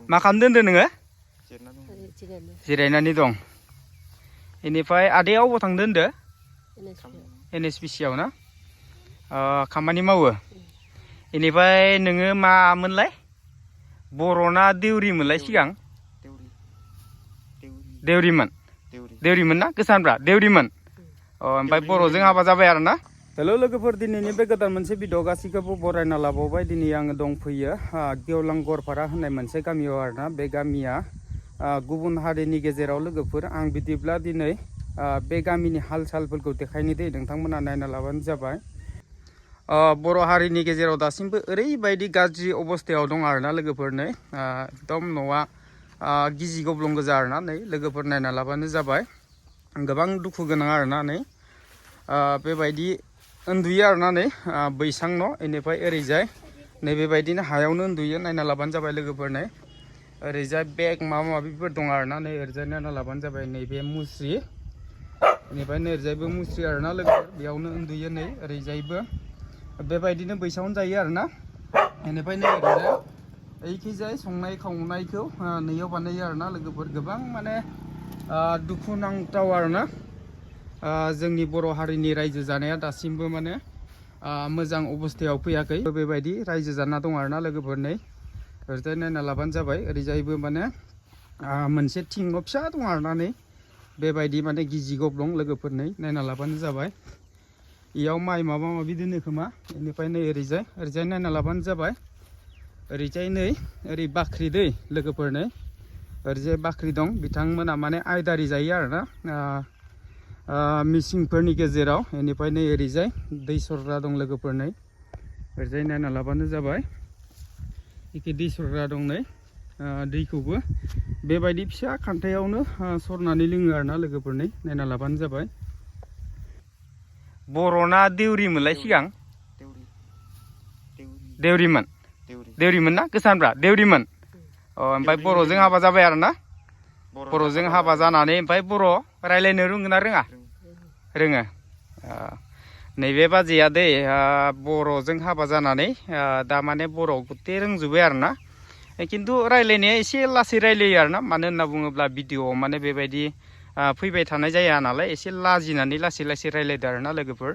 मा खालामदों होनदों नोङो जिरायनानै दं इनिफ्राय आदाया अबाव थांदों होनदों NSPC आव ना खामानि मावो इनिफ्राय नोङो मामोनलाय बर'ना देउरिमोनलाय सिगां देउरिमोन ना गोसानब्रा देउरिमोन ओमफ्राय बर'जों हाबा जाबाय आरो ना हेल' लोगोफोर दिनैनि बे गोदान मोनसे भिडिअ गासैखौबो बरायना लाबावबाय दिनै आङो दंफैयो गेवलां गरपारा होननाय मोनसे गामियाव आरोना बे गामिया गुबुन हारिनि गेजेराव लोगोफोर आं बिदिब्ला दिनै बे गामिनि हाल सालफोरखौ देखायनो दे नोंथांमोना नायना लाबानो जाबाय बर' हारिनि गेजेराव दासिमबो ओरैबायदि गाज्रि अबस्थायाव दं आरोना लोगोफोर नै एकदम न'आ गिजि गब्लं गोजा आरोना नै लोगोफोर नायना लाबानो जाबाय गोबां दुखु गोनां आरोना नै बेबायदि उन्दुयो आरोना नै बैसां न' इनिफ्राय ओरैजाय नै बेबायदिनो हायावनो उन्दुयो नायना लाबानो जाबाय लोगोफोर नै ओरैजाय बेग माबा माबिफोर दं आरोना नै ओरैजाय नायना लाबानो जाबाय नैबे मुस्रि इनिफ्राय नै ओरैजायबो मुस्रि आरोना लोगोफोर बेयावनो उन्दुयो नै ओरैजायबो बेबायदिनो बैसाङावनो जायो आरोना इनिफ्राय नै ओरैजाय ओइखिजाय संनाय खावनायखौ नैयाव बानायो आरोना लोगोफोर गोबां माने दुखुनांथाव आरोना जोंनि बर' हारिनि रायजो जानाया दासिमबो माने मोजां अबस्थायाव फैयाखै बेबायदि रायजो जाना दं आरोना लोगोफोर नै ओरैजाय नायना लाबानो जाबाय ओरैजायबो माने मोनसे थिं न' फिसा दं आरोना नै बेबायदि माने गिजि गब्लं लोगोफोर नै नायना लाबानो जाबाय इयाव माइ माबा माबि दोनो खोमा इनिफ्राय नै ओरैजाय नायना लाबानो जाबाय ओरैजाय नै ओरै बाख्रि दै लोगोफोर नै ओरैजाय बाख्रि दं बिथांमोना माने आयदारि जायो आरोना मिसिंफोरनि गेजेराव इनिफ्राय नै ओरैजाय दै सरग्रा दं लोगोफोर नै ओरैजाय नायना लाबानो जाबाय एखे दै सरग्रा दं नै दैखौबो बेबायदि फिसा खान्थायावनो सरनानै लोङो आरोना लोगोफोर नै नायना लाबानो जाबाय बर'ना देउरिमोनलाय सिगां देउरिमोन ना गोसानब्रा देउरिमोन ओमफ्राय बर'जों हाबा जाबाय आरो ना बर'जों हाबा जानानै ओमफ्राय बर' रायलायनो रोंगोना रोङा रोङो नैबे बाजैया दै बर'जों हाबा जानानै दा माने बर' गुथे रोंजोब्बाय आरो ना खिन्थु रायलायनाया एसे लासै रायलायो आरो ना मानो होनना बुङोब्ला भिडिअआव माने बेबायदि फैबाय थानाय जाया नालाय एसे लाजिनानै लासै रायलायदो आरोना लोगोफोर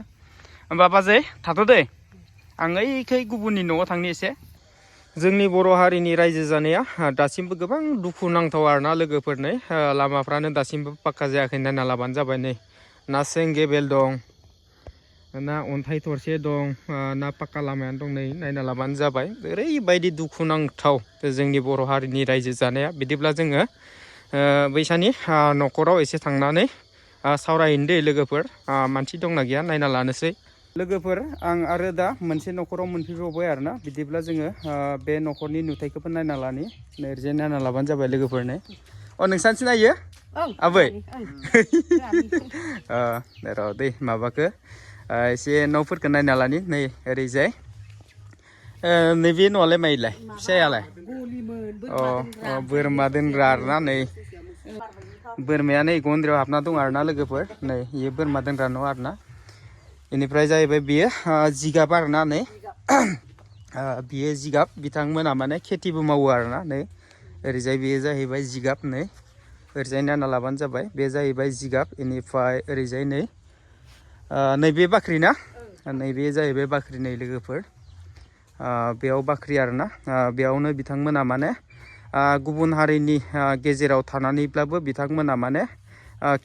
होमबा बाजै थाथ' दै आं ओइखै गुबुननि न'आव थांनि एसे जोंनि बर' हारिनि रायजो जानाया दासिमबो गोबां दुखुनांथाव आरोना लोगोफोर नै लामाफ्रानो दासिमबो पाक्का जायाखै नायना लाबानो जाबाय नै ना सेंगेबेल दं ना अन्थाइ थरसे दं ना पाक्का लामायानो दं नै नायना लाबानो जाबाय ओरैबायदि दुखुनांथाव जोंनि बर' हारिनि रायजो जानाया बिदिब्ला जोङो बैसानि न'खराव एसे थांनानै सावरायहैनो दै लोगोफोर मानसि दंना गैया नायना लानोसै लोगोफोर आं आरो दा मोनसे न'खराव मोनफैबावबाय आरोना बिदिब्ला जोङो बे न'खरनि नुथायखौबो नायना लानि ओरैजाय नायना लाबानो जाबाय लोगोफोरनो नोंसानो सिनायो आबै र' दै माबाखौ एसे न'फोरखौ नायना लानि नै ओरैजाय नैबे न'आलाय माइलाय फिसायालाय बोरमा दोनग्रा आरोना नै बोरमाया नै गन्द्रायाव हाबना दं आरोना लोगोफोर नै बेयो बोरमा दोनग्रा न' आरोना बेनिफ्राय जाहैबाय बेयो जिगाब आरोना नै बियो जिगाब बिथांमोना माने खेथिबो मावो आरोना नै ओरैजाय बेयो जाहैबाय जिगाब नै ओरैजाय नायना लाबानो जाबाय बे जाहैबाय जिगाब बेनिफ्राय ओरैजाय नै नैबे बाख्रि ना नैबे जाहैबाय बाख्रि नै लोगोफोर बेयाव बाख्रि आरोना बेयावनो बिथांमोना माने गुबुन हारिनि गेजेराव थानानैब्लाबो बिथांमोना माने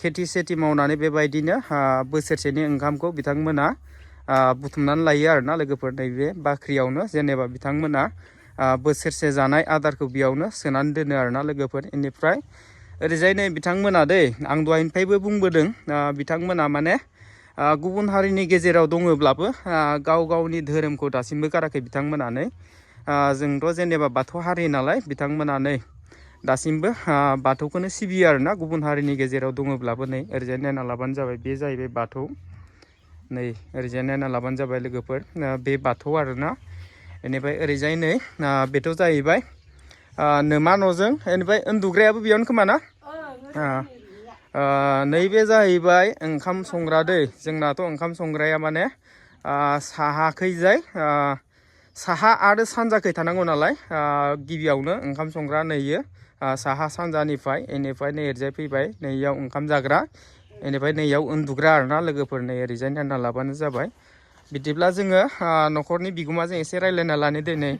खेथि सेथि मावनानै बेबायदिनो बोसोरसेनि ओंखामखौ बिथांमोना बुथुमनानै लायो आरोना लोगोफोर नैबे बाख्रियावनो जेनेबा बिथांमोना बोसोरसे जानाय आदारखौ बेयावनो सोनानै दोनो आरोना लोगोफोर बेनिफ्राय ओरैजाय नै बिथांमोना दै आं दहायनिफ्रायबो बुंबोदों बिथांमोना माने गुबुन हारिनि गेजेराव दङब्लाबो गाव गावनि धोरोमखौ दासिमबो गाराखै बिथांमोना नै जोंथ' जेनेबा बाथौ हारि नालाय बिथांमोना नै दासिमबो बाथौखौनो सिबियो आरोना गुबुन हारिनि गेजेराव दङब्लाबो नै ओरैजाय नायना लाबानो जाबाय बे जाहैबाय बाथौ नै ओरैजाय नायना लाबानो जाबाय लोगोफोर बे बाथौ आरोना बेनिफ्राय ओरैजाय नै बेथ' जाहैबाय नोमा न'जों बेनिफ्राय उन्दुग्रायाबो बेयावनो खोमा ना नैबे जाहैबाय ओंखाम संग्रा दै जोंनाथ' ओंखाम संग्राया माने साहाखैजाय साहा आरो सानजाखै थानांगौ नालाय गिबियावनो ओंखाम संग्रा नैयो साहा सानजानिफ्राय इनिफ्राय नै ओरैजाय फैबाय नैयाव ओंखाम जाग्रा इनिफ्राय नैयाव उन्दुग्रा आरोना लोगोफोर नै ओरैजाय नायना लाबानो जाबाय बिदिब्ला जोङो न'खरनि बिगोमाजों एसे रायलायना लानो दिनै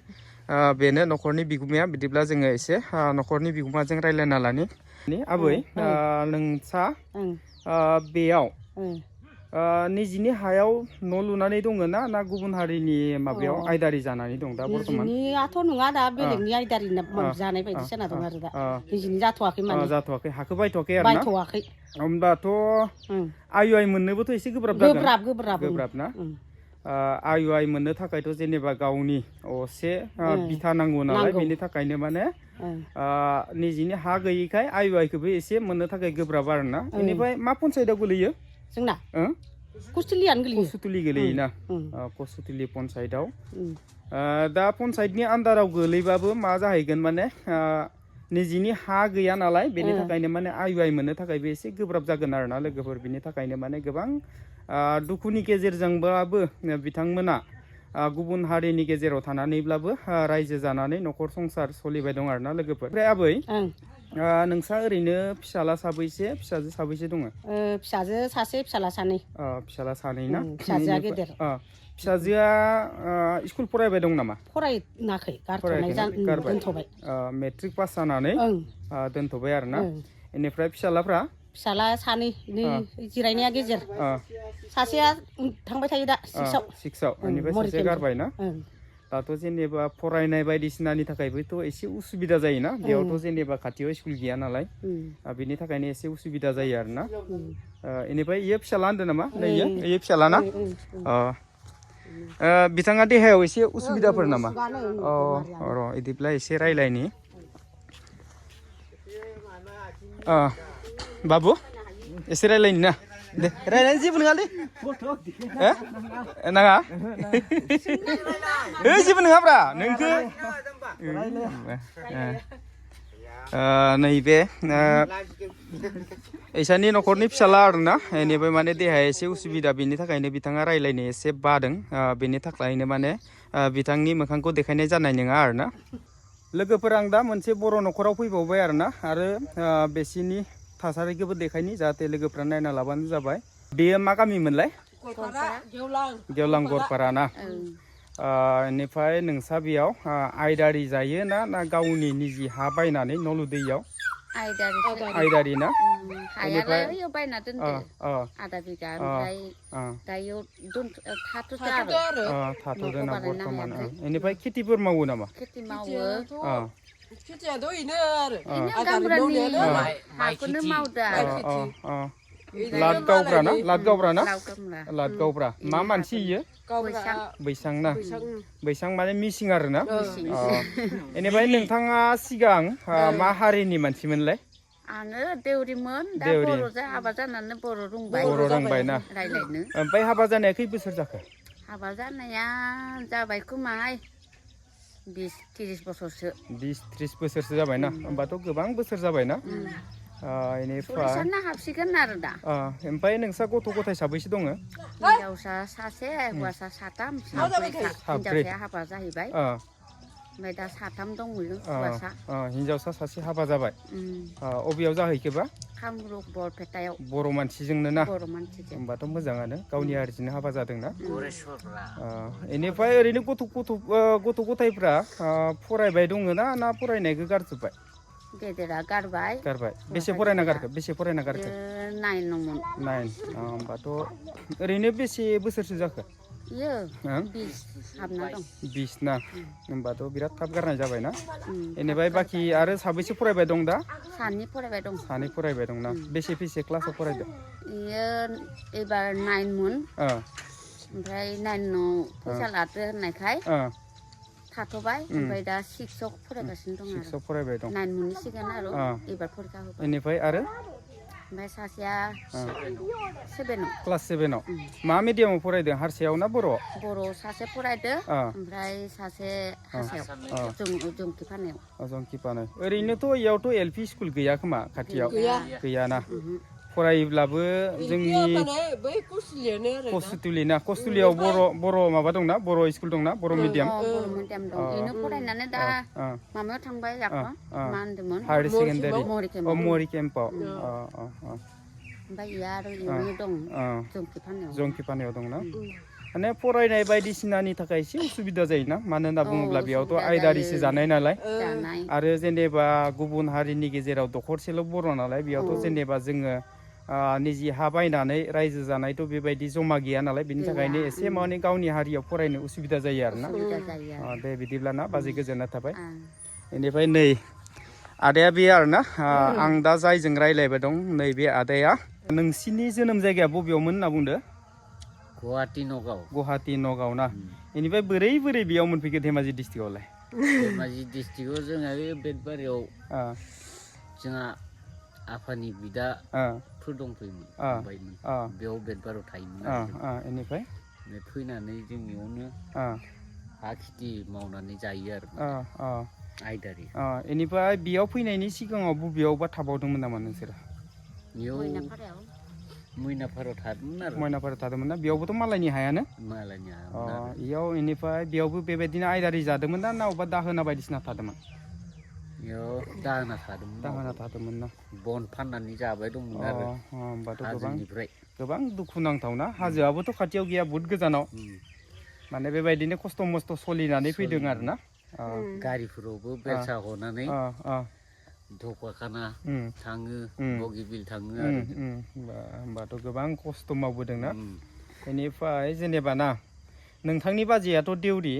बेनो न'खरनि बिगुमाया बिदिब्ला जोङो एसे न'खरनि बिगुमाजों रायलायना लानि आबै नोंसा बेयाव निजिनि हायाव न' लुनानै दङ ना गुबुन हारिनि माबायाव आयदारि जानानै दं दा बर्थमान निजिनियाथ' नङा दा बेलेगनि आयदारि जानाय बायदि जाना दं आरो दा निजिनि जाथ'वाखै माने जाथ'वाखै हाखौ बायथ'वाखै आरो ना बायथ'वाखै होमबाथ' आइ मोननोबोथ' एसे गोब्राब गोब्राब ना आइ मोननो थाखायथ' जेनेबा गावनि असे बिथा नांगौ नालाय बेनि थाखायनो माने निजिनि हा गैयैखाय आइखौबो एसे मोननो थाखाय गोब्राब आरो ना बेनिफ्राय मा पन्सायतआव गोलैयो जोंना कसुलियानो गोलैयो कसुतुलि गोलैयोना कसुतुलि पन्सायतआव दा पन्सायतनि आन्दाराव गोलैबाबो मा जाहैगोन माने निजिनि हा गैया नालाय बेनि थाखायनो माने आइ मोननो थाखायबो एसे गोब्राब जागोन आरोना लोगोफोर बिनि थाखायनो माने गोबां दुखुनि गेजेरजोंबाबो बिथांमोना गुबुन हारिनि गेजेराव थानानैब्लाबो रायजो जानानै न'खर संसार सोलिबाय दं आरोना लोगोफोर ओमफ्राय आबै नोंसा ओरैनो फिसाला साबैसे फिसाजो साबैसे दङ फिसाजो सासे फिसाला सानै फिसाला सानै ना फिसाजोआ गेदेर फिसाजोआ स्कुल फरायबाय दं नामा फरायनाखै गारथ'नाय दोनथ'बाय मेट्रिक पास जानानै दोनथ'बाय आरोना बेनिफ्राय फिसाला सानै जिरायनाया गेजेर सासेया थांबाय थायो दा सिक्सआव बेनिफ्राय सासे गारबाय ना दाथ' जेनेबा फरायनाय बायदिसिनानि थाखायबोथ' एसे उसुबिदा जायोना बेयावथ' जेनेबा खाथियाव स्कुल गैया नालाय बेनि थाखायनो एसे उसुबिदा जायो आरोना बेनिफ्राय इयो फिसाला होनदों नामा इयो फिसाला ना बिथाङा देहायाव एसे उसुबिदाफोर नामा र' बिदिब्ला एसे रायलायनि बाबु एसे रायलायनि ना दे रायलायनो जेबो नङा दे नाङा जेबो नङाब्रा नोंखौ नैबे इसानि न'खरनि फिसाला आरोना बेनिफ्राय माने देहाया एसे उसुबिदा बेनि थाखायनो बिथाङा रायलायनो एसे बादों बेनि थाखायनो माने बिथांनि मोखांखौ देखायनाय जानाय नङा आरोना लोगोफोर आं दा मोनसे बर' न'खराव फैबावबाय आरोना आरो बेसिनि थासारिखौबो देखायनि जाहाथे लोगोफ्रा नायना लाबानो जाबाय बेयो मा गामिमोनलाय गेवलां गरपारा ना बेनिफ्राय नोंसा बेयाव आयदारि जायो ना गावनि निजि हा बायनानै न' लुदैयाव आयदारि ना हायालाय बायना दोनदो आधा बिगा ओमफ्राय दायो थाथ'दो ना बर्थमान बेनिफ्राय खेथिफोर मावो नामा खेथि मावो खेथियाथ' इनो आरो हाखौनो मावदो लादगावब्रा मा मानसि इयो बैसां ना बैसां माने मिसिं आरो ना बेनिफ्राय नोंथाङा सिगां मा हारिनि मानसिमोनलाय आङो देउरिमोन दा बर'जों हाबा जानानै बर' रोंबाय ना रायलायनो ओमफ्राय हाबा जानाया खै बोसोर जाखो हाबा जानाया जाबाय खोमाहाय 20-30 बोसोरसो 20-30 बोसोरसो जाबायना होमबाथ' गोबां बोसोर जाबायना बेनिफ्राय हाबसिगोन आरो दा ओमफ्राय नोंसा गथ' गथाय साबैसे दङ हिनजावसा सासे हौवासा साथाम हिनजावसाया हाबा जाहैबाय ओमफ्राय दा साथाम दङ हौवासा हिनजावसा सासे हाबा जाबाय अबेयाव जाहैखोबा कामरुप बरपेटायाव बर' मानसिजोंनो ना बर' मानसिजों होमबाथ' मोजाङानो गावनि हारिजोंनो हाबा जादोंना बेनिफ्राय ओरैनो गथ' गथायफ्रा फरायबाय दङ ना फरायनायखौ गारजोब्बाय गेदेरा गारबाय बेसे फरायना गारखो 9 नंमोन 9 होमबाथ' ओरैनो बेसे बोसोरसो जाखो इयो 20 हाबना दं 20 ना होमबाथ' बिराद थाब गारनाय जाबायना बेनिफ्राय बाखि आरो साबैसे फरायबाय दं दा सानै फरायबाय दं ना बेसे क्लासाव फरायदों इयो एबार 9 मोन ओमफ्राय 9 फैसा लादो होननायखाय थाथ'बाय ओमफ्राय दा 6आव फरायगासिनो दं आरो 6आव फरायबाय दं 9 मोनसिगोन आरो एबार फरिखा होबाय बेनिफ्राय आरो ओमफ्राय सासेया 7आव क्लास 7आव मा मिडियामाव फरायदों हारसायाव ना बर' सासे फरायदो ओमफ्राय सासे हारसायाव जंखि फानायाव ओरैनोथ' इयावथ' LP स्कुल गैया खोमा खाथियाव गैयाना फरायोब्लाबो जोंनि कस्तुलि ना कस्तुलियाव बर' माबा दंना बर' स्कुल दंना बर' मिडियाम बर' मिडियाम दं बेनो फरायनानै दा माबायाव थांबाय जाखो मा होनदोंमोन हायार सेकेन्डारि मरि केम्पआव ओमफ्राय इया आरो इयावनो दं जंकिपानायाव दंना माने फरायनाय बायदिसिनानि थाखाय एसे उसुबिदा जायोना मानो होनना बुङोब्ला बेयावथ' आयदारिसो जानाय नालाय आरो जेनेबा गुबुन हारिनि गेजेराव दखरसेल' बर' नालाय बेयावथ' जेनेबा जोङो निजि हा बायनानै रायजो जानायथ' बेबायदि जमा गैया नालाय बिनि थाखायनो एसे माने गावनि हारियाव फरायनो उसुबिदा जायो आरोना दे बिदिब्लाना बाजै गोजोननाय थाबाय बेनिफ्राय नै आदाया बे आरोना आं दा जायजों रायज्लायबाय दं नैबे आदाया नोंसिनि जोनोम जायगाया बबेयावमोन होनना बुंदो गुवाहाटी नगाव ना बेनिफ्राय बोरै बेयाव मोनफैखो धेमाजि डिस्ट्रिक्टआवलाय धेमाजि डिस्ट्रिक्टआव जोंहा बे बेदबारियाव जोंहा आफानि बिदाफोर दंफैयोमोन बेयाव बेदबारियाव थायोमोन बेनिफ्राय फैनानै जोंनियावनो हा खेथि मावनानै जायो आरो आयदारि बेनिफ्राय बेयाव फैनायनि सिगाङाव बबेयावबा थाबावदोंमोन नामा नोंसोरो मैनाफाराव थादोंमोन ना बेयावबोथ' मालायनि हायानो इयाव बेनिफ्राय बेयावबो बेबायदिनो आयदारि जादोंमोन ना अबेबा दाहोना बायदिसिना थादोंमोन बेयाव दाहोना थादोंमोन ना बन फाननानै जाबाय दंमोन आरो होमबाथ' गोबां दुखु नांथावना हाजोआबोथ' खाथियाव गैया बुहुद गोजानाव माने बेबायदिनो खस्थ' मस्थ' सोलिनानै फैदों आरोना गारिफोरावबो बेलसा हनानै धपाखाना थाङो बगिबिल थाङो आरो होमबाथ' गोबां खस्थ' मावबोदोंना बेनिफ्राय जेनेबा ना नोंथांनि बाजैयाथ' देउरि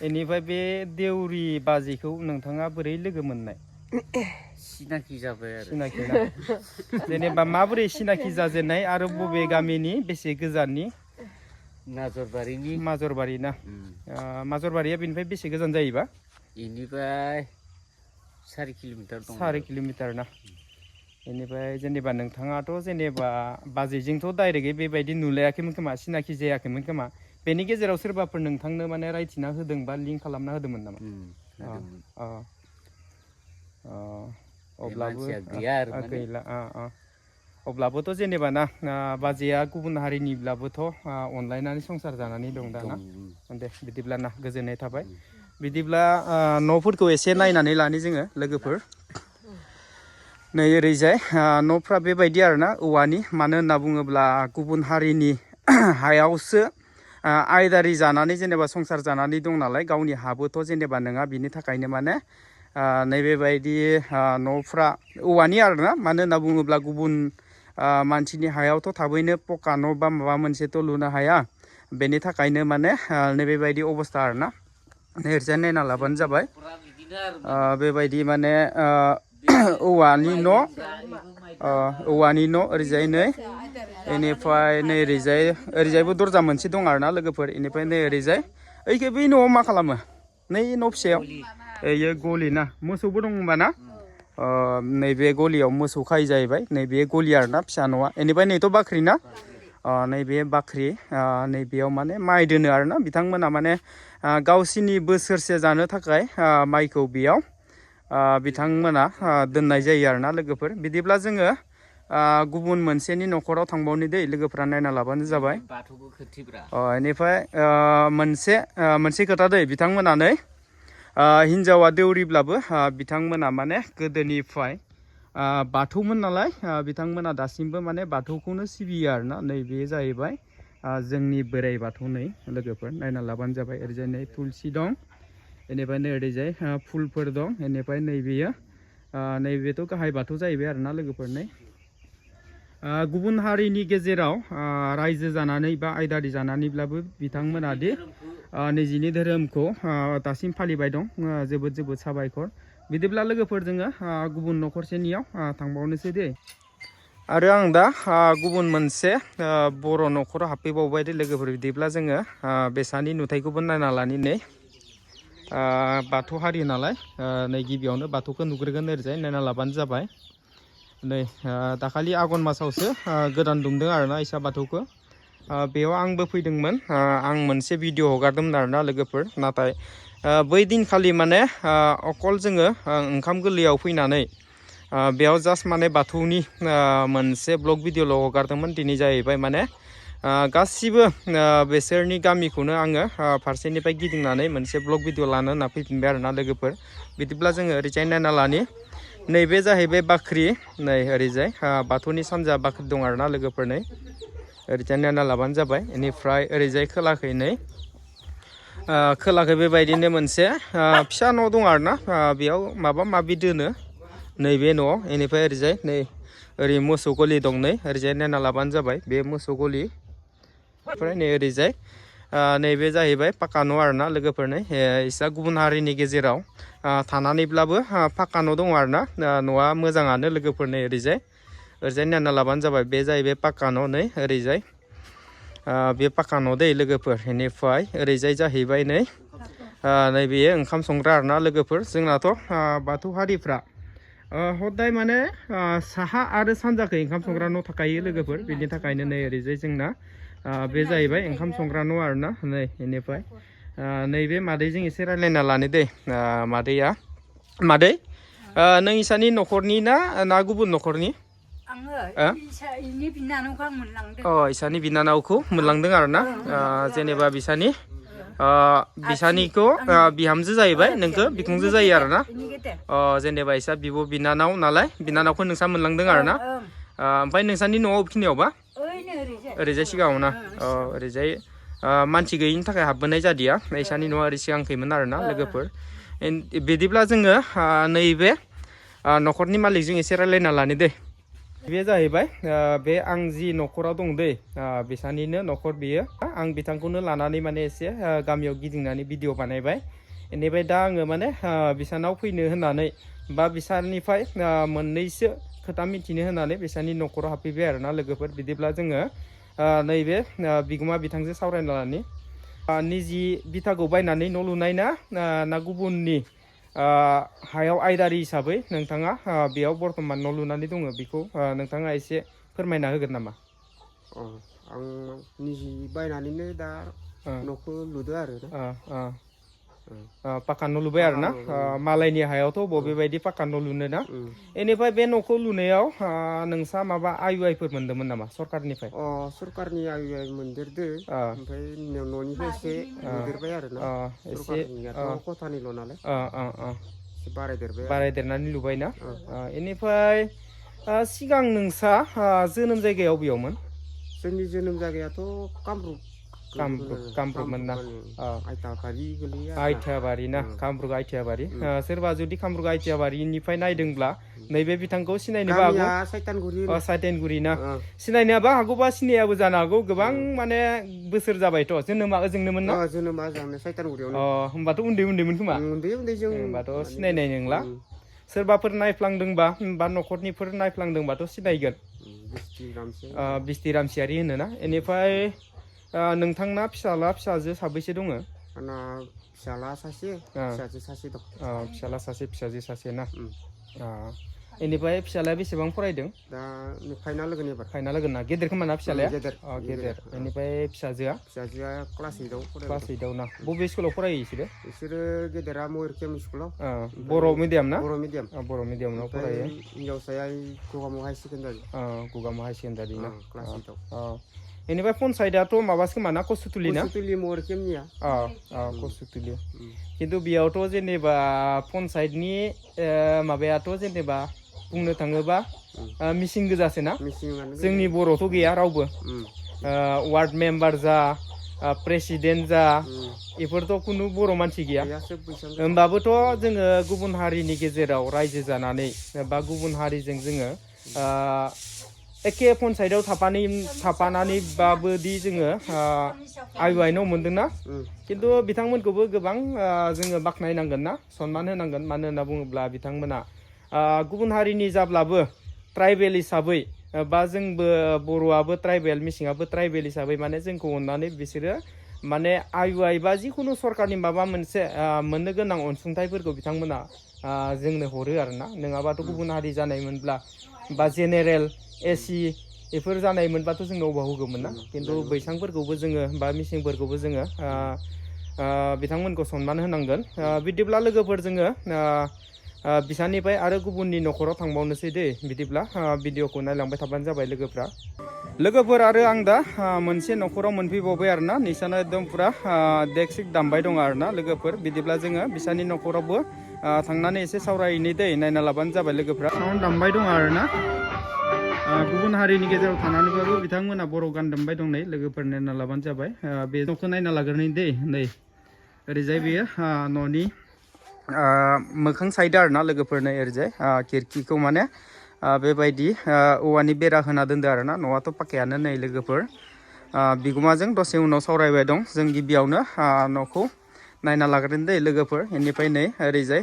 बेनिफ्राय बे देउरि बाजैखौ नोंथाङा बोरै लोगो मोननाय सिनाखि जाबाय आरो जेनेबा माबोरै सिनाखि जाजेननाय आरो बबे गामिनि बेसे गोजाननि माजरबारि ना माजरबारिया बेनिफ्राय बेसे गोजान जायोबा बेनिफ्राय 4 किल'मिटार दं 4 किल'मिटार ना बेनिफ्राय जेनेबा नोंथाङाथ' जेनेबा बाजैजोंथ' डाइरेक्टयै बेबायदि नुलायाखैमोन खोमा सिनाखि जायाखैमोन खोमा बेनि गेजेराव सोरबाफोर नोंथांनो माने रायथिना होदों बा लिंक खालामना होदोंमोन नामा अब्लाबो गैला अब्लाबोथ' जेनेबा ना बाजैया गुबुन हारिनिब्लाबोथ' अनलायनानै संसार जानानै दं दा ना दे बिदिब्ला ना गोजोननाय थाबाय बिदिब्ला न'फोरखौ एसे नायनानै लानि जोङो लोगोफोर नै ओरैजाय न'फ्रा बेबायदि आरोना औवानि मानो होनना बुङोब्ला गुबुन हारिनि हायावसो आयदारि जानानै जेनेबा संसार जानानै दं नालाय गावनि हाबोथ' जेनेबा नङा बिनि थाखायनो माने नैबेबायदि न'फ्रा औवानि आरोना मानो होनना बुङोब्ला गुबुन मानसिनि हायावथ' थाबैनो पक्का न' बा माबा मोनसेथ' लुनो हाया बेनि थाखायनो माने नैबेबायदि अबस्था आरोना ओरैजाय नायना लाबानो जाबाय बेबायदि माने औवानि न' ओरैजाय नै बेनिफ्राय नै ओरैजायबो दरजा मोनसे दं आरोना लोगोफोर बेनिफ्राय नै ओरैजाय ओइखै बै न'आव मा खालामो नै न' फिसायाव बेयो गलि ना मोसौबो दं होनबा ना नैबे गलियाव मोसौ खायो जाहैबाय नैबे गलि आरोना फिसा न'आ बेनिफ्राय नैथ' बाख्रि ना नैबे बाख्रि नैबेयाव माने माइ दोनो आरोना बिथांमोना माने गावसिनि बोसोरसे जानो थाखाय माइखौ बेयाव बिथांमोना दोननाय जायो आरोना लोगोफोर बिदिब्ला जोङो गुबुन मोनसेनि न'खराव थांबावनि दै लोगोफ्रा नायना लाबानो जाबाय बेनिफ्राय मोनसे खोथा दै बिथांमोना नै हिन्जावा देउरिब्लाबो बिथांमोना माने गोदोनिफ्राय बाथौमोन नालाय बिथांमोना दासिमबो माने बाथौखौनो सिबियो आरोना नैबे जाहैबाय जोंनि बोराइ बाथौ नै लोगोफोर नायना लाबानो जाबाय ओरैजाय नै तुलसि दं बेनिफ्राय नै ओरैजाय फुलफोर दं बेनिफ्राय नैबेयो नैबेथ' गाहाय बाथौ जाहैबाय आरोना लोगोफोर नै गुबुन हारिनि गेजेराव रायजो जानानै बा आयदारि जानानैब्लाबो बिथांमोना दि निजिनि धोरोमखौ दासिम फालिबाय दं जोबोद साबायखर बिदिब्ला लोगोफोर जोङो गुबुन न'खरसेनियाव थांबावनोसै दे आरो आं दा गुबुन मोनसे बर' न'खराव हाबफैबावबाय दे लोगोफोर बिदिब्ला जोङो बेसानि नुथायखौबो नायना लानि नै बाथौ हारि नालाय नै गिबियावनो बाथौखौ नुग्रोगोन ओरैजाय नायना लाबानो जाबाय नै दाखालि आघन मासावसो गोदान दुमदों आरोना इसा बाथौखौ बेयाव आंबो फैदोंमोन आं मोनसे भिडिअ हगारदोंमोन आरोना लोगोफोर नाथाय बै दिनखालि माने अकल जोङो ओंखाम गोरलैयाव फैनानै बेयाव जास्ट माने बाथौनि मोनसे ब्लग भिडिअ'ल' हगारदोंमोन दिनै जाहैबाय माने गासिबो बेसोरनि गामिखौनो आङो फारसेनिफ्राय गिदिंनानै मोनसे ब्लग भिडिअ' लानो होनना फैफिनबाय आरोना लोगोफोर बिदिब्ला जोङो ओरैजाय नायना लानि नैबे जाहैबाय बाख्रि नै ओरैजाय बाथौनि सानजा बाख्रि दं आरोना लोगोफोर नै ओरैजाय नायना लाबानो जाबाय बेनिफ्राय ओरैजाय खोलाखै नै खोलाखै बेबायदिनो मोनसे फिसा न' दं आरोना बेयाव माबा माबि दोनो नैबे न'आव बेनिफ्राय ओरैजाय नै ओरै मोसौ गलि दं नै ओरैजाय नायना लाबानो जाबाय बे मोसौ गलि ओमफ्राय नै ओरैजाय नैबे जाहैबाय पाक्का न' आरोना लोगोफोर नै इसा गुबुन हारिनि गेजेराव थानानैब्लाबो पाक्का न' दङ आरोना न'आ मोजाङानो लोगोफोर नै ओरैजाय नायना लाबानो जाबाय बे जाहैबाय पाक्का न' नै ओरैजाय बे पाक्का न' दै लोगोफोर बेनिफ्राय ओरैजाय जाहैबाय नै नैबेयो ओंखाम संग्रा आरोना लोगोफोर जोंनाथ' बाथौ हारिफ्रा हदाय माने साहा आरो सानजाखै ओंखाम संग्रा न' थाखायो लोगोफोर बेनि थाखायनो नै ओरैजाय जोंना बे जाहैबाय ओंखाम संग्रा न' आरोना नै बेनिफ्राय नैबे मादैजों एसे रायज्लायना लानो दै मादैया मादै नों इसानि न'खरनि ना गुबुन न'खरनि इसानि बिनानावखौ मोनलांदों आरोना जेनेबा बिसानिखौ बिहामजो जाहैबाय नोंखौ बिखुंजो जायो आरोना जेनेबा इसा बिब' बिनानाव नालाय बिनानावखौ नोंसा मोनलांदों आरोना ओमफ्राय नोंसानि न'आव खिनियावबा ओरैजाय सिगाङाव ना ओरैजाय मानसि गैयिनि थाखाय हाबबोनाय जादिया इसानि न'आ ओरै सिगांखैमोन आरोना लोगोफोर बिदिब्ला जोङो नैबे न'खरनि मालिकजों एसे रायज्लायना लानो दै बे जाहैबाय बे आं जि न'खराव दं दै बिसानिनो न'खर बियो आं बिथांखौनो लानानै माने एसे गामियाव गिदिंनानै भिडिअ बानायबाय बेनिफ्राय दा आङो माने बिसानाव फैनो होननानै बा बिसानिफ्राय मोननैसो खोथा मिथिनो होननानै बिसानि न'खराव हाबफैबाय आरोना लोगोफोर बिदिब्ला जोङो नैबे बिगोमा बिथांजों सावरायना लानि निजि बिथाखौ बायनानै न' लुनाय ना गुबुननि हायाव आयदारि हिसाबै नोंथाङा बेयाव बर्थमान न' लुनानै दङ बेखौ नोंथाङा एसे फोरमायना होगोन नामा आं निजि बायनानैनो दा न'खौ लुदो आरो पाक्का न' लुबाय आरोना मालायनि हायावथ' बबेबायदि पाक्का न' लुनो ना बेनिफ्राय बे न'खौ लुनायाव नोंसा माबा आयुआइफोर मोन्दोंमोन नामा सरकारनिफ्राय सरकारनि आयुआइ मोनदेरदो ओमफ्राय न'निफ्राय एसे मोनदेरबाय आरोना सरकारनियाथ' खथानिल' नालाय बारायदेरनानै लुबाय ना बेनिफ्राय सिगां नोंसा जोनोम जायगायाव बेयावमोन जोंनि जोनोम जायगायाथ' कामरुपमोन ना आइथियाबारि ना कामरुप आइथियाबारि सोरबा जुदि कामरुप आइथियाबारिनिफ्राय नायदोंब्ला नैबे बिथांखौ सिनायनोबो हागौ साइटेनगुरि ना सिनायनोबो हागौ बा सिनायाबो जानो हागौ गोबां माने बोसोर जाबायथ' जोनोमा ओजोंनोमोन ना जोनोमा ओजोंनो साइटेनगुरियावनो होमबाथ' उन्दैमोन खोमा उन्दै जों होमबाथ' सिनायनाय नंला सोरबाफोर नायफ्लांदोंबा बा न'खरनिफोर नायफ्लांदोंबाथ' सिनायगोन बिस्ति रामसियारि होनोना बेनिफ्राय नोंथांना फिसाजो साबैसे दङ आंना फिसाला सासे फिसाजो सासे दं फिसाला सासे फिसाजो सासे ना बेनिफ्राय फिसालाया बेसेबां फरायदों दा फाइनाल होगोन ना गेदेर खोमा ना फिसालाया गेदेर बेनिफ्राय फिसाजोआ क्लास 8आव ना बबे स्कुलाव फरायो बिसोरो गेदेरा मयूरखेम स्कुलाव बर' मिडियाम ना बर' मिडियामाव फरायो हिनजावसाया गगामुग हाई सेकेन्डारि ना क्लास 8आव बेनिफ्राय पन्सायतआथ' माबासो खोमा ना कसुतुलि ना मयूरखेमनिया कसुतुलि खिन्थु बेयावथ' जेनेबा पन्सायतनि माबायाथ' जेनेबा बुंनो थाङोबा मिसिं गोजासो ना जोंनि बर'थ' गैया रावबो वार्ड मेम्बार जा प्रेसिडेन्ट जा बेफोरथ' खुनु बर' मानसि गैया होमबाबोथ' जोङो गुबुन हारिनि गेजेराव रायजो जानानै बा गुबुन हारिजों जोङो एखे पन्सायतआव थाफानानैबाबोदि जोङो आयुआइनाव मोनदोंना खिन्थु बिथांमोनखौबो गोबां जोङो बाख्नायनांगोन ना सनमान होनांगोन मानो होनना बुङोब्ला बिथांमोना गुबुन हारिनि जाब्लाबो ट्राइबेल हिसाबै बा जोंबो बर'आबो ट्राइबेल मिसिङाबो ट्राइबेल हिसाबै माने जोंखौ अननानै बिसोरो माने आयुआइ बा जिखुनु सरकारनि माबा मोनसे मोननो गोनां अनसुंथाइफोरखौ बिथांमोना जोंनो हरो आरोना नङाबाथ' गुबुन हारि जानायमोनब्ला बा जेनेरेल एसि बेफोर जानायमोनबाथ' जोंनो अबाव होगौमोन ना खिन्थु बैसांफोरखौबो जोङो बा मिसिंफोरखौबो जोङो बिथांमोनखौ सनमान होनांगोन बिदिब्ला लोगोफोर जोङो बिसानिफ्राय आरो गुबुननि न'खराव थांबावनोसै दै बिदिब्ला भिडिअखौ नायलांबाय थाबानो जाबाय लोगोफोर आरो आं दा मोनसे न'खराव मोनफैबावबाय आरोना निसाना एकदम पुरा देक सिक दामबाय दं आरोना लोगोफोर बिदिब्ला जोङो बिसानि न'खरावबो थांनानै एसे सावरायहैनि दै नायना लाबानो जाबाय लोगोफ्रा साउन्ड दामबाय दं आरोना गुबुन हारिनि गेजेराव थानानैबाबो बिथांमोना बर' गान दामबाय दं नै लोगोफोर नायना लाबानो जाबाय बे न'खौ नायना लाग्रोनि दै नै ओरैजाय बेयो न'नि मोखां साइड आरोना लोगोफोर नै ओरैजाय खिरखिखौ माने बेबायदि औवानि बेरा होना दोनदो आरोना न'आथ' पाक्कायानो नै लोगोफोर बिगुमाजों दसे उनाव सावरायबाय दं जों गिबियावनो न'खौ नायना लाग्रोनि दै लोगोफोर बेनिफ्राय नै ओरैजाय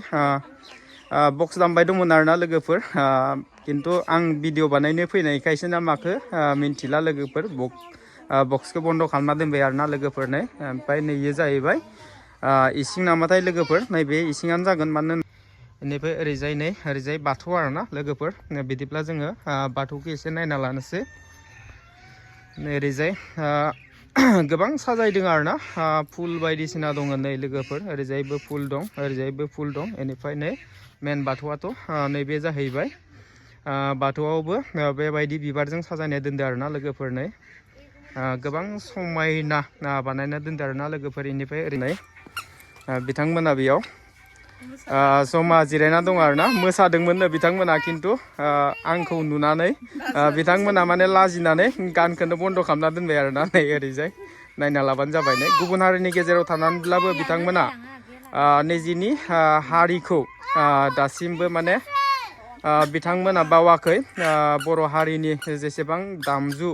बक्स दामबाय दंमोन आरोना लोगोफोर खिन्थु आं भिडिअ बानायनो फैनायखायसो ना माखो मिन्थिला लोगोफोर बक्सखौ बन्द' खालामना दोनबाय आरोना लोगोफोर नै ओमफ्राय नैयो जाहैबाय इसिं नामाथाय लोगोफोर नैबे इसिङानो जागोन मानो बेनिफ्राय ओरैजाय बाथौ आरोना लोगोफोर बिदिब्ला जोङो बाथौखौ एसे नायना लानोसै ओरैजाय गोबां साजायदों आरोना फुल बायदिसिना दङ नै लोगोफोर ओरैजायबो फुल दं ओरैजायबो फुल दं बेनिफ्राय नै मेन बाथौआथ' नैबे जाहैबाय बाथौआवबो बेबायदि बिबारजों साजायनाय दोनदो आरोना लोगोफोर नै गोबां समायना बानायना दोनदो आरोना लोगोफोर बेनिफ्राय ओरैनो बिथांमोना बेयाव जमा जिरायना दं आरोना मोसादोंमोननो बिथांमोना खिन्थु आंखौ नुनानै बिथांमोना माने लाजिनानै गानखौनो बन्द' खालामना दोनबाय आरोना नै ओरैजाय नायना लाबानो जाबाय नै गुबुन हारिनि गेजेराव थानानैब्लाबो बिथांमोना निजिनि हारिखौ दासिमबो माने बिथांमोना बावाखै बर' हारिनि जेसेबां दामजु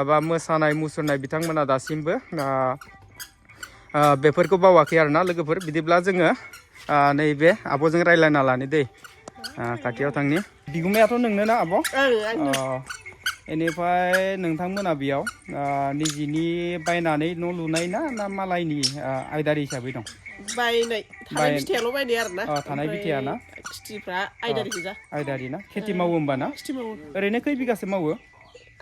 बा मोसानाय मुसुरनाय बिथांमोना दासिमबो बेफोरखौ बावाखै आरोना लोगोफोर बिदिब्ला जोङो नैबे आब'जों रायज्लायना लानि दै खाथियाव थांनि बिगुमायाथ' नोंनो ना आब' बेनिफ्राय नोंथांमोना बेयाव निजिनि बायनानै न' लुनाय ना मालायनि आयदारि हिसाबै दं बायनाय थानाय बिथायाल' बायनाय आरोना थानाय बिथाया ना खिथिफ्रा आयदारि गोजा आयदारि ना खेथि मावो होमबा ना खिथि मावो ओरैनो खै बिगासो मावो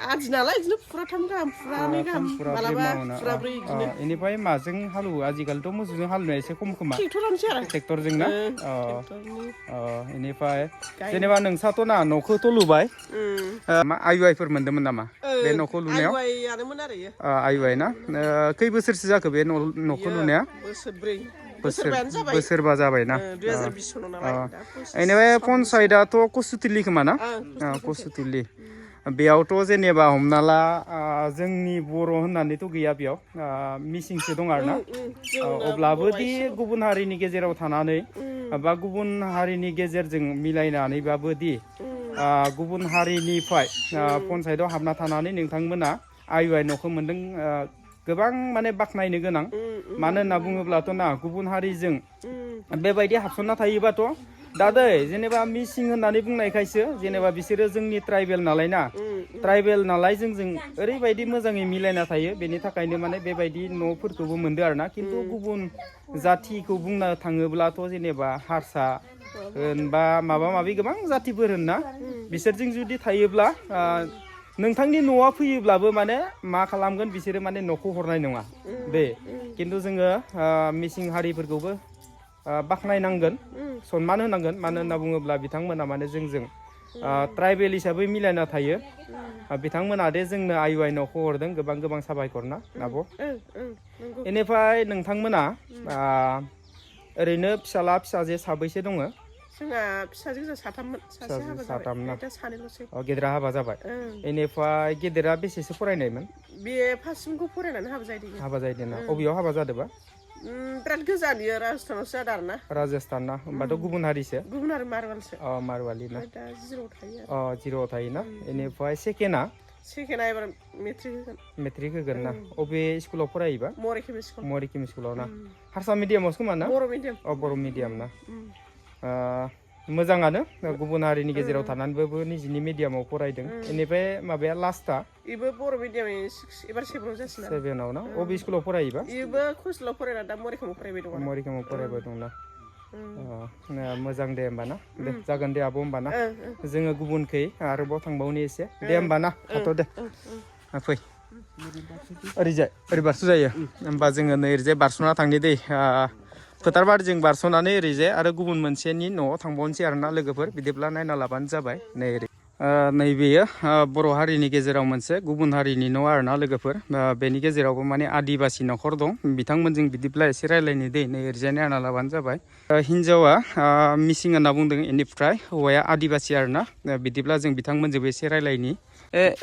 आदि नालाय बिदिनो फुराथाम गाहाम फुरानै गाहाम मालाबा फुराब्रै बिदिनो बेनिफ्राय माजों हालौवो आजिखालिथ' मोसौजों हालौनाया एसे खम खोमा ट्रेक्टरानोसै आरो ट्रेक्टरजों ना बेनिफ्राय जेनेबा नोंसाथ' ना न'खौथ' लुबाय मा आइवाइफोर मोन्दोंमोन नामा बे न'खौ लुनायाव आइवाइआनोमोन आरो आइवाइ ना खै बोसोरसो जाखो बे न'खौ लुनाया बोसोरब्रै बोसोरबा जाबायना 2020 सनाव नालाय बेनिफ्राय पन्सायतआथ' कसुतिलि खोमा ना कसुतिलि बेयावथ' जेनेबा हमना ला जोंनि बर' होननानैथ' गैया बेयाव मिसिंसो दं आरोना अब्लाबो दि गुबुन हारिनि गेजेराव थानानै बा गुबुन हारिनि गेजेरजों मिलायनानैबाबो दि गुबुन हारिनिफ्राय पन्सायतआव हाबना थानानै नोंथांमोना आइवाइ न'खौ मोन्दों गोबां माने बाख्नायनो गोनां मानो होनना बुङोब्लाथ' ना गुबुन हारिजों बेबायदि हाबसनना थायोबाथ' दा दै जेनेबा मिसिं होननानै बुंनायखायसो जेनेबा बिसोरो जोंनि ट्राइबेल नालाय ना ट्राइबेल नालाय जोंजों ओरैबायदि मोजाङै मिलायना थायो बेनि थाखायनो माने बेबायदि न'फोरखौबो मोनदो आरोना खिन्थु गुबुन जाथिखौ बुंनो थाङोब्लाथ' जेनेबा हारसा बा माबा माबि गोबां जातिफोर होनना बिसोरजों जुदि थायोब्ला नोंथांनि न'आ फैयोब्लाबो माने मा खालामगोन बिसोरो माने न'खौ हरनाय नङा दे खिन्थु जोङो मिसिं हारिफोरखौबो बाख्नायनांगोन सनमान होनांगोन मानो होनना बुङोब्ला बिथांमोना माने जोंजों ट्राइबेल हिसाबै मिलायना थायो बिथांमोना दे जोंनो आइवाइ न'खौ हरदों गोबां साबायखर ना आब' बेनिफ्राय नोंथांमोना ओरैनो फिसाला फिसाजो साबैसे दङ जोंहा फिसाजो साथाममोन साथाम ना सानैल'सै गेदेरा हाबा जाबाय बेनिफ्राय गेदेरा बेसेसो फरायनायमोन बे फार्स्टसिमखौ फरायनानै हाबा जाहैदों ना अबेयाव हाबा जादोंबा बिराद गोजानयो राजस्थानावसो जादों आरो ना राजस्थान ना होमबाथ' गुबुन हारिसो गुबुन हारि मारवालसो मारवालि ना दा जिर'आव थायो जिर'आव थायोना बेनिफ्राय सेकेन्डआ एबार मेट्रिक होगोन ना अबे स्कुलाव फरायोबा मरिकिम स्कुलाव ना हारसा मिडियामावसो खोमा ना बर' मिडियाम ना मोजाङानो गुबुन हारिनि गेजेराव थानानैबो निजिनि मिडियामाव फरायदों बेनिफ्राय माबाया लास्टआ इबो बर' मिडियाम एबार 7आव जासिगोन 7आव ना अबे स्कुलाव फरायोबा इबो कस्लाव फरायना दा मरिखामाव फरायबाय दं मरिखामाव फरायबाय दं ना मोजां दे होमबा ना दे जागोन दे आब' होमबा ना जोङो गुबुनखै आरोबाव थांबावनि एसे दे होमबा ना थाथ' दे फै ओरै बारस' जायो होमबा जोङो नै ओरैजाय बारस'ना थांनि दै फोथार बारिजों बारस'नानै ओरैजाय आरो गुबुन मोनसेनि न'आव थांबावनोसै आरोना लोगोफोर बिदिब्ला नायना लाबानो जाबाय नै ओरै नैबेयो बर' हारिनि गेजेराव मोनसे गुबुन हारिनि न' आरोना लोगोफोर बेनि गेजेरावबो माने आदिबासि न'खर दं बिथांमोनजों बिदिब्ला एसे रायलायनो दै नै ओरैजाय नायना लाबानो जाबाय हिन्जावा मिसिं होनना बुंदों इनिफ्राय हौवाया आदिबासि आरोना बिदिब्ला जों बिथांमोनजोंबो एसे रायलायनि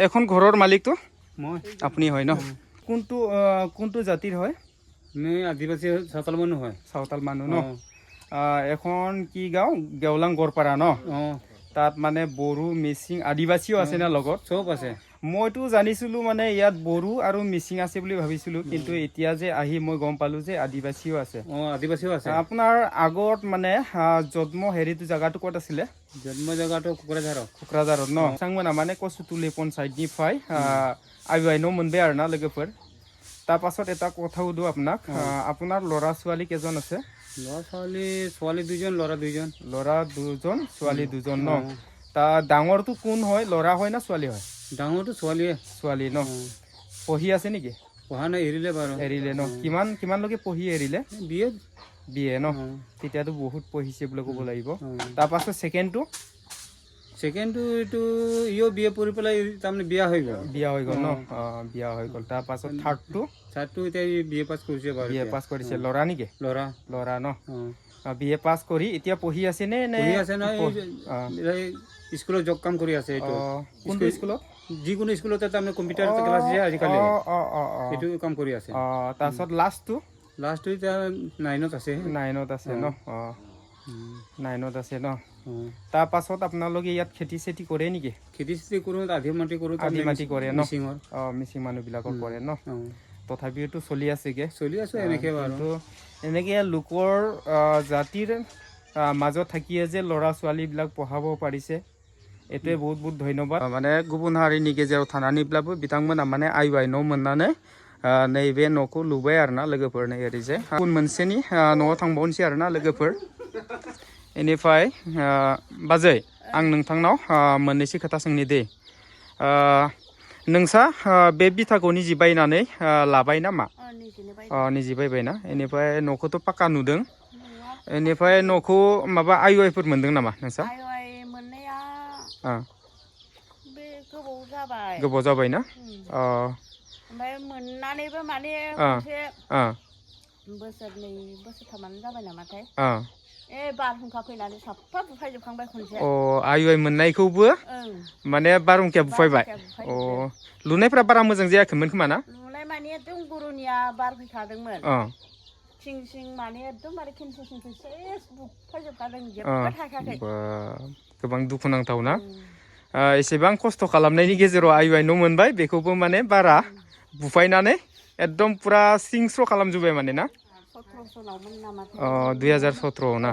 এখন ঘৰৰ মালিকটো মই আপুনি হয় ন কোনটো জাতিৰ হয় মই আদিবাসী চাওতাল মানুহ হয় চাওতাল মানুহ ন এখন কি গাঁও গেওলাং গড়পাৰা ন তাত মানে বড়ো মিচিং আদিবাসীও আছে না লগত চব আছে মইতো জানিছিলো মানে ইয়াত বড়ো আৰু মিচিং আছে বুলি ভাবিছিলো কিন্তু এতিয়া যে আহি মই গম পালো যে আদিবাসীও আছে আদিবাসীও আছে আপোনাৰ আগত মানে জন্ম হেৰিটো জাগাটো ক'ত আছিলে জন্ম জায়গাটো কোকৰাঝাৰত ন बिथांमोना माने कसुतुलि पन्चायतनिफ्राय आइ न' मोनबाय आरोना लोगोफोर তাৰ পাছত এটা কথা সুধো আপোনাক আপোনাৰ ল'ৰা ছোৱালী কেইজন আছে ল'ৰা ছোৱালী দুজন ল'ৰা দুজন ছোৱালী দুজন ন তা ডাঙৰটো কোন হয় ল'ৰা হয় না ছোৱালী হয় ডাঙৰটো ছোৱালী ন পঢ়ি আছে নেকি পঢ়া নাই এৰিলে ন কিমানলৈকে পঢ়ি এৰিলে বিয়ে ন তেতিয়াতো বহুত পঢ়িছে বুলি ক'ব লাগিব তাৰ পাছত ছেকেণ্ডটো এইটো ইও বিয়ে পঢ়ি পেলাই তাৰমানে বিয়া হৈ গ'ল ন বিয়া হৈ গ'ল তাৰ পাছত থাৰ্ডটো এতিয়া বিয়ে পাছ কৰিছে বাৰু বিয়ে পাছ কৰিছে ল'ৰা নেকি ল'ৰা ন বিয়ে পাছ কৰি এতিয়া পঢ়ি আছে নে স্কুলত জব কাম কৰি আছে এইটো কোনটো স্কুলত যিকোনো স্কুলতে তাৰমানে কম্পিউটাৰ ক্লাছ দিয়ে আজিকালি এইটো কাম কৰি আছে তাৰপিছত লাষ্টটো এতিয়া 9ত আছে নাইনত আছে ন তাৰ পাছত আপোনালোকে ইয়াত খেতি চেতি কৰে নেকি খেতি কৰো আধি মাটি কৰে ন মিচিং মানুহবিলাকৰ কৰে ন তথাপিওতো চলি আছো এনেকে বাৰু এনেকে লোকৰ জাতিৰ মাজত থাকিয়ে যে ল'ৰা ছোৱালীবিলাক পঢ়াব পাৰিছে এইটোৱে বহুত বহুত ধন্যবাদ মানে गुबुन हारिनि गेजेराव थानानैब्लाबो बिथांमोना माने आइ न' मोननानै नैबे न'खौ लुबाय आरोना लोगोफोर नै ओरैजाय गुबुन मोनसेनि न'आव थांबावनोसै आरोना लोगोफोर बेनिफ्राय बाजै आं नोंथांनाव मोननैसो खोथा सोंनि दे नोंसा बे बिथाखौ निजि बायनानै लाबाय नामा निजि बायबायना बेनिफ्राय न'खौथ' पाक्का नुदों बेनिफ्राय न'खौ माबा आइवाइफोर मोनदों नामा नोंसा मोननाया बे गोबाव जाबाय ना ओमफ्राय मोननानैबो माने मोनसे बोसोरनै बोसोरथामानो जाबाय नामाथाय बारहुंखा फैनानै साफा बुफायजोबखांबाय खनसे आइवाइ मोननायखौबो माने बारहुंखाया बुफायबाय लुनायफ्रा बारा मोजां जायाखैमोन खोमा ना लुनाय माने एकदम गुरुनिया बार फैखादोंमोन थिं माने एकदमबारे खेनसे सेस बुफायजोबखादों जेबो थाखायाखै गोबां दुखुनांथाव ना एसेबां खस्थ' खालामनायनि गेजेराव आइवाइ न' मोनबाय बेखौबो माने बारा बुफायनानै एकदम पुरा सिंस्र' खालामजोब्बाय माने ना 2017 ना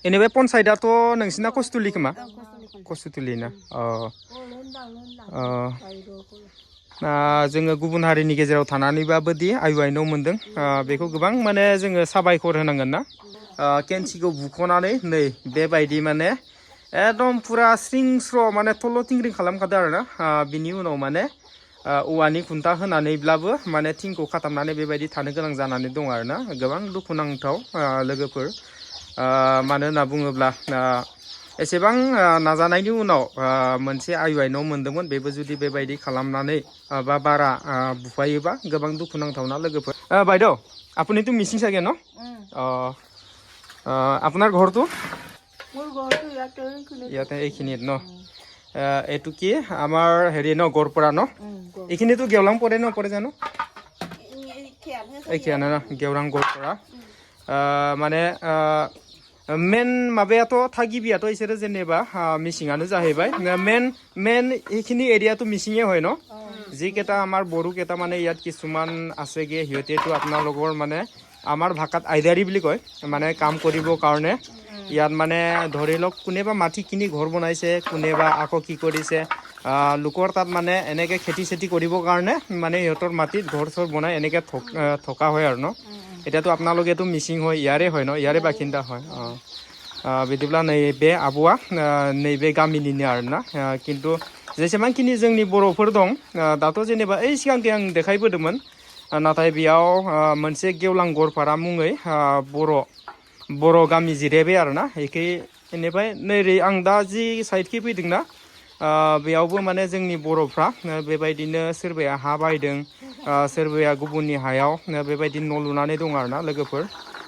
बेनिफ्राय पन्सायतआथ' नोंसिना कस्तुलि खोमा कस्तुलि ना जोङो गुबुन हारिनि गेजेराव थानानैबाबो दि आइवाइ न' मोनदों बेखौ गोबां माने जोङो साबायखर होनांगोन ना केन्सिखौ बुख'नानै नै बेबायदि माने एकदम पुरा स्रिं-स्र' माने थल' थिंग्रिं खालामखादों आरोना बिनि उनाव माने औवानि खुन्था होनानैब्लाबो माने थिंखौ खाथाबनानै बेबायदि थानो गोनां जानानै दं आरोना गोबां दुखुनांथाव लोगोफोर मानो होनना बुङोब्ला एसेबां नाजानायनि उनाव मोनसे आइवाइ न' मोनदोंमोन बेबो जुदि बेबायदि खालामनानै बा बारा बुफायोबा गोबां दुखुनांथावना लोगोफोर বাইদেউ আপুনিতো মিচিং চাগে ন আপোনাৰ ঘৰটো ইয়াতে এইখিনিত ন এইটো কি আমাৰ হেৰি ন গড়পাৰা ন এইখিনিতো গেওলাং পৰে নপৰে জানো এইখিনিয়ানো ন গেওলাং গড়পাৰা মানে मेन माबायाथ' थागिबियाथ' इसोरो जेनेबा मिसिङानो जाहैबाय मेन এইখিনি এৰিয়াটো মিচিঙে হয় ন যিকেইটা আমাৰ বড়ো কেইটা মানে ইয়াত কিছুমান আছেগে সিহঁতেতো আপোনালোকৰ মানে আমাৰ ভাষাত আইদাৰি বুলি কয় মানে কাম কৰিবৰ কাৰণে ইয়াত মানে ধৰি লওক কোনেবা মাটি কিনি ঘৰ বনাইছে কোনেবা আকৌ কি কৰিছে লোকৰ তাত মানে এনেকে খেতি চেতি কৰিবৰ কাৰণে মানে সিহঁতৰ মাটিত ঘৰ চৰ বনাই এনেকে থকা হয় আৰু ন এতিয়াতো আপোনালোকেতো মিচিং হয় ইয়াৰে হয় ন ইয়াৰে বাসিন্দা হয় बिदिब्ला नैबे आब'आ नैबे गामिनिनो आरोना खिन्थु जेसेबांखिनि जोंनि बर'फोर दं दाथ' जेनेबा ओइ सिगांखै आं देखायबोदोंमोन नाथाय बेयाव मोनसे गेवलां गरपारा मुङै बर' गामि जिरायबाय आरोना एखे बेनिफ्राय नैरै आं दा जि साइडखि फैदोंना बेयावबो माने जोंनि बर'फ्रा बेबायदिनो सोरबाया हा बायदों सोरबाया गुबुननि हायाव बेबायदि न' लुनानै दं आरोना लोगोफोर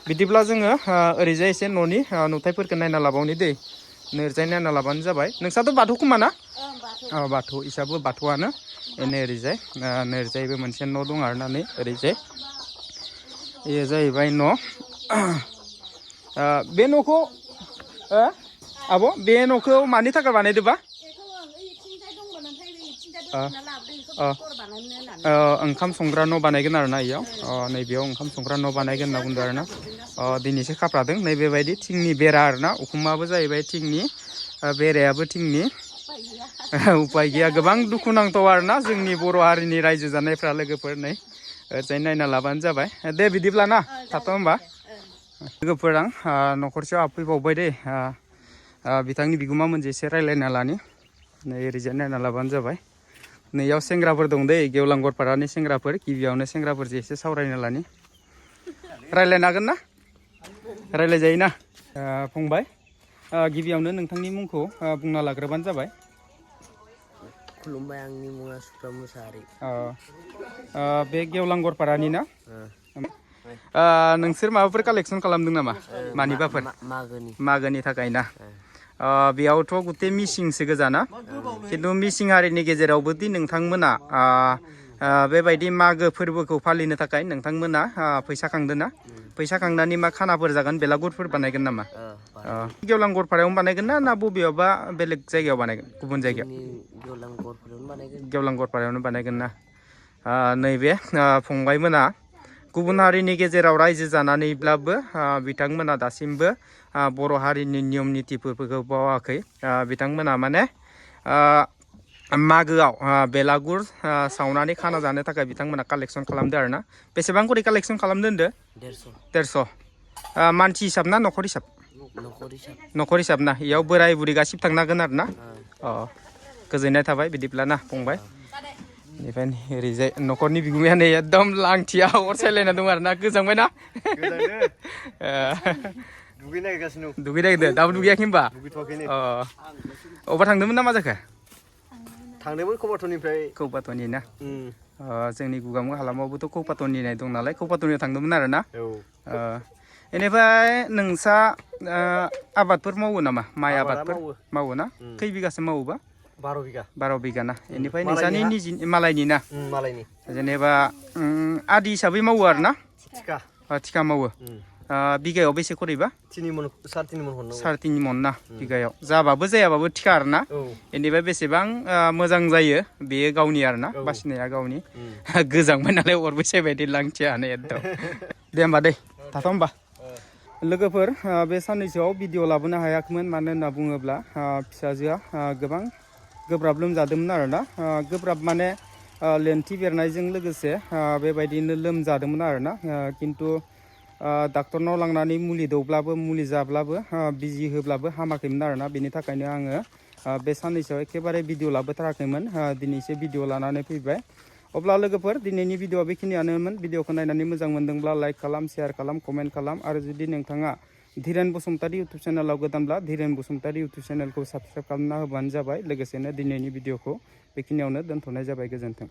बिदिब्ला जोङो ओरैजाय एसे न'नि नुथायफोरखौ नायना लाबावनि दै नोरजाय नायना लाबानो जाबाय नोंस्राथ' बाथौ खोमा ना बाथौ इसाबो बाथौआनो एने ओरैजाय नोरजायबो मोनसे न' दं आरोना नै ओरैजाय बेयो जाहैबाय न' बे न'खौ आब' बे न'खौ मानि थाखाय बानायदोंबा ओंखाम संग्रा न' बानायगोन आरोना इयाव नैबेयाव ओंखाम संग्रा न' बानायगोन होनना बुंदों आरोना दिनैसो खाफ्रादों नैबेबायदि थिंनि बेरा आरोना उखुमाबो जाहैबाय थिंनि बेरायाबो थिंनि उपाय गैया गोबां दुखुनांथाव आरोना जोंनि बर' हारिनि रायजो जानायफ्रा लोगोफोर नै ओरैजाय नायना लाबानो जाबाय दे बिदिब्ला ना थाथ' होमबा लोगोफोर आं न'खरसेयाव हाबफैबावबाय दे बिथांनि बिगुमा मोनजों एसे रायज्लायना लानि नै ओरैजाय नायना लाबानो जाबाय नैयाव सेंग्राफोर दं दै गेवलां गरपारानि सेंग्राफोर गिबियावनो सेंग्राफोरजों एसे सावरायना लानि रायज्लायनो हागोन ना रायज्लायजायो ना फंबाय गिबियावनो नोंथांनि मुंखौ बुंना लाग्रोबानो जाबाय खुलुमबाय आंनि मुङा सुफ्रा मुसाहारि बे गेवलां गरपारानि ना नोंसोर माबाफोर कालेक्सन खालामदों नामा मानिबाफोर मागोनि थाखाय ना बेयावथ' गुथे मिसिंसो गोजाना खिन्थु मिसिं हारिनि गेजेरावबोदि नोंथांमोना बेबायदि मागो फोरबोखौ फालिनो थाखाय नोंथांमोना फैसा खांदों ना फैसा खांनानै मा खानाफोर जागोन बेलागुरफोर बानायगोन नामा गेवलां गरपारायावनो बानायगोन ना बबेयावबा बेलेग जायगायाव बानायगोन गुबुन जायगायाव गेवलां गरपारायावनो बानायगोन ना नैबे फंबायमोना गुबुन हारिनि गेजेराव रायजो जानानैब्लाबो बिथांमोना दासिमबो बर' हारिनि नियम नितिफोरखौ बावाखै बिथांमोना माने मागोआव बेलागुर सावनानै खाना जानो थाखाय बिथांमोना कालेक्सन खालामदो आरोना बेसेबां करि कालेक्सन खालामदो होनदो 150 मानसि हिसाब ना न'खर हिसाब न'खर हिसाब ना इयाव बोराय बुरि गासिबो थांनो हागोन आरोना गोजोननाय थाबाय बिदिब्ला ना फंबाय बेनिफ्राय ओरैजाय न'खरनि बिगुमाया नै एकदम लांथिया अर सायलायना दं आरोना गोजांबाय ना दुगैनायगिरदो दाबो दुगैयाखै होनबा अबा थांदोंमोन ना मा जाखो थांदोंमोन कौपातनि ना जोंनि गुगामु हालामावबोथ' कौपातनि होननाय दं नालाय कौपातनियाव थांदोंमोन आरोना बेनिफ्राय नोंसा आबादफोर मावो नामा माइ आबादफोर मावो ना खै बिगासो मावोबा 12 बिगा ना बेनिफ्राय नोंसानि निजिनि मालायनि ना जेनेबा आदि हिसाबै मावो आरोना थिखा मावो बिगायाव बेसे खरैबा 3.5 मन ना बिगायाव जाबाबो जायाबाबो थिखा आरोना बेनिफ्राय बेसेबां मोजां जायो बेयो गावनि आरोना बासिनाया गावनि गोजांबाय नालाय अरबो सायबायदि लांथियानो एकदम दे होमबा दै थाथ' होमबा लोगोफोर बे साननैसोआव भिडिअ लाबोनो हायाखैमोन मानो होनना बुङोब्ला फिसाजोआ गोबां गोब्राब लोमजादोंमोन आरोना गोब्राब माने लेन्थि बेरनायजों लोगोसे बेबायदिनो लोमजादोंमोन आरोना खिन्थु डाक्टरनाव लांनानै मुलि दौब्लाबो मुलि जाब्लाबो बिजि होब्लाबो हामाखैमोन आरोना बेनि थाखायनो आङो बे साननैसोआव एखेबारे भिडिअ लाबोथाराखैमोन दिनैसो भिडिअ लानानै फैबाय अब्ला लोगोफोर दिनैनि भिडिअ बेखिनियानोमोन भिडिअखौ नायनानै मोजां मोनदोंब्ला लाइक खालाम शेयार खालाम कमेन्ट खालाम आरो जुदि नोंथाङा धीरेन बसुमतारी इउटुब चेनेलाव गोदानब्ला धीरेन बसुमतारी इउटुब चेनेलखौ साबस्क्राइब खालामना होबानो जाबाय लोगोसेनो दिनैनि भिडिअखौ बेखिनियावनो दोनथ'नाय जाबाय गोजोन्थों।